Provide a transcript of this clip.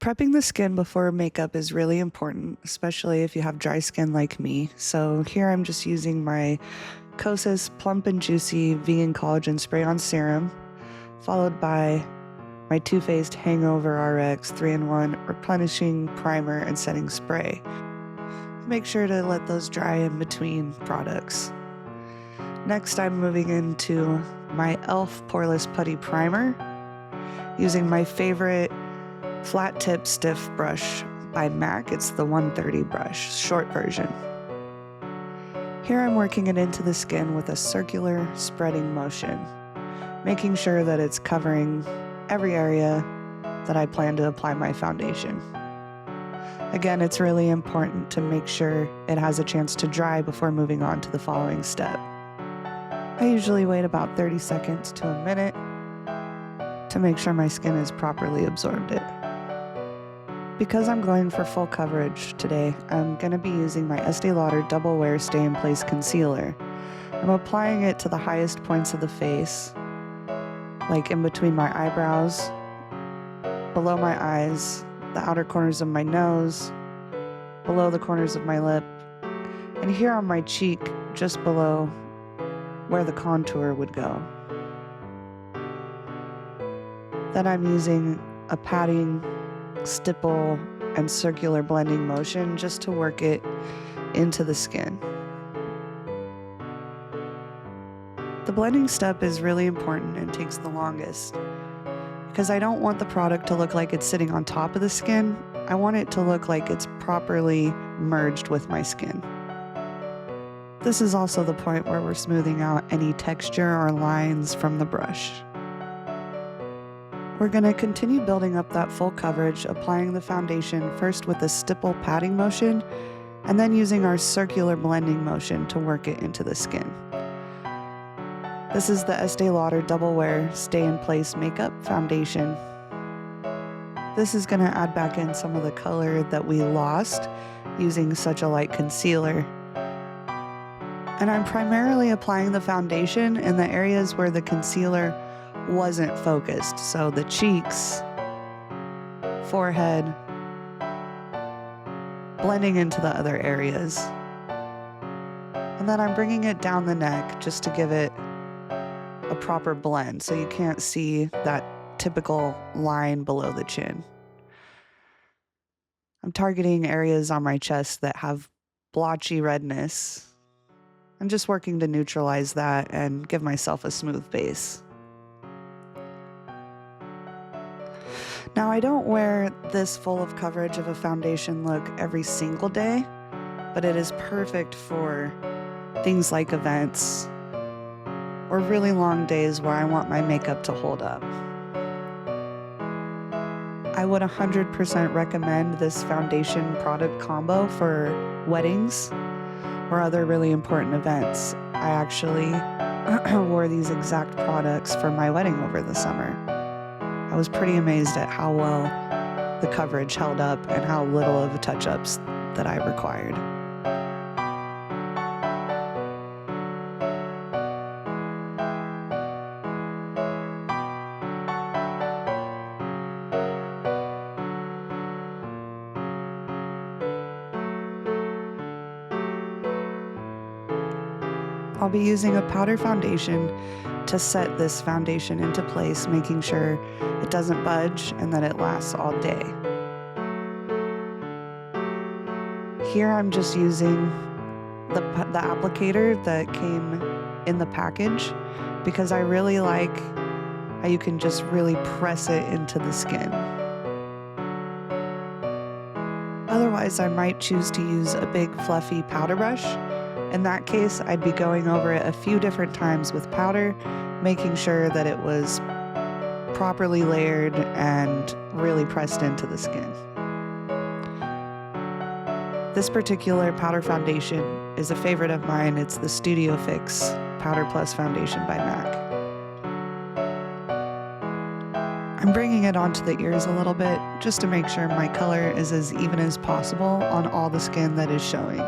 Prepping the skin before makeup is really important, especially if you have dry skin like me. So here I'm just using my Kosas Plump and Juicy Vegan Collagen Spray-On Serum, followed by my Too Faced Hangover RX 3-in-1 Replenishing Primer and Setting Spray. Make sure to let those dry in between products. Next, I'm moving into my e.l.f. Poreless Putty Primer, using my favorite flat tip stiff brush by MAC. It's the 130 brush, short version. Here I'm working it into the skin with a circular spreading motion, making sure that it's covering every area that I plan to apply my foundation. Again, it's really important to make sure it has a chance to dry before moving on to the following step. I usually wait about 30 seconds to a minute to make sure my skin has properly absorbed it. Because I'm going for full coverage today, I'm going to be using my Estee Lauder Double Wear Stay in Place Concealer. I'm applying it to the highest points of the face, like in between my eyebrows, below my eyes, the outer corners of my nose, below the corners of my lip, and here on my cheek, just below where the contour would go. Then I'm using a patting, stipple, and circular blending motion just to work it into the skin. The blending step is really important and takes the longest because I don't want the product to look like it's sitting on top of the skin. I want it to look like it's properly merged with my skin. This is also the point where we're smoothing out any texture or lines from the brush. We're going to continue building up that full coverage, applying the foundation first with a stipple patting motion, and then using our circular blending motion to work it into the skin. This is the Estee Lauder Double Wear Stay in Place Makeup Foundation. This is going to add back in some of the color that we lost using such a light concealer. And I'm primarily applying the foundation in the areas where the concealer wasn't focused, so the cheeks, forehead, blending into the other areas. And then I'm bringing it down the neck just to give it a proper blend so you can't see that typical line below the chin. I'm targeting areas on my chest that have blotchy redness. I'm just working to neutralize that and give myself a smooth base. Now, I don't wear this full of coverage of a foundation look every single day, but it is perfect for things like events or really long days where I want my makeup to hold up. I would 100% recommend this foundation product combo for weddings or other really important events. I actually wore these exact products for my wedding over the summer. I was pretty amazed at how well the coverage held up and how little of the touch-ups that I required. I'll be using a powder foundation to set this foundation into place, making sure it doesn't budge and that it lasts all day. Here I'm just using the applicator that came in the package because I really like how you can just really press it into the skin. Otherwise, I might choose to use a big fluffy powder brush. In that case, I'd be going over it a few different times with powder, making sure that it was properly layered and really pressed into the skin. This particular powder foundation is a favorite of mine. It's the Studio Fix Powder Plus Foundation by MAC. I'm bringing it onto the ears a little bit just to make sure my color is as even as possible on all the skin that is showing.